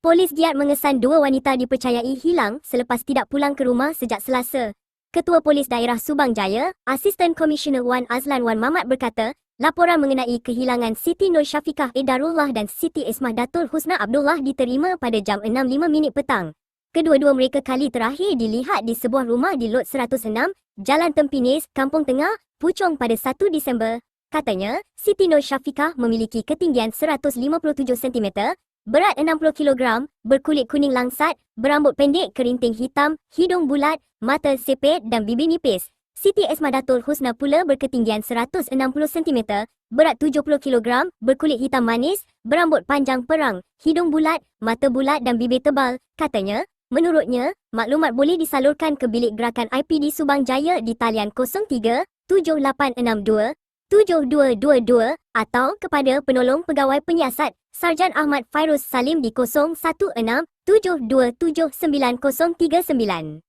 Polis giat mengesan dua wanita dipercayai hilang selepas tidak pulang ke rumah sejak Selasa. Ketua Polis Daerah Subang Jaya, Asisten Komisioner Wan Azlan Wan Mamat berkata, laporan mengenai kehilangan Siti Nur Syafiqah Edarullah dan Siti Ismah Datul Husna Abdullah diterima pada jam 6.05 petang. Kedua-dua mereka kali terakhir dilihat di sebuah rumah di Lot 106, Jalan Tempinis, Kampung Tengah, Puchong pada 1 Disember. Katanya, Siti Nur Syafiqah memiliki ketinggian 157 cm, berat 60 kg, berkulit kuning langsat, berambut pendek kerinting hitam, hidung bulat, mata sepet dan bibir nipis. Siti Ismah Datul Husna pula berketinggian 160 cm, berat 70 kg, berkulit hitam manis, berambut panjang perang, hidung bulat, mata bulat dan bibir tebal. Katanya, menurutnya, maklumat boleh disalurkan ke bilik gerakan IPD Subang Jaya di talian 03 7862 7222 atau kepada penolong pegawai penyiasat Sarjan Ahmad Fairuz Salim di 016 7279 9039.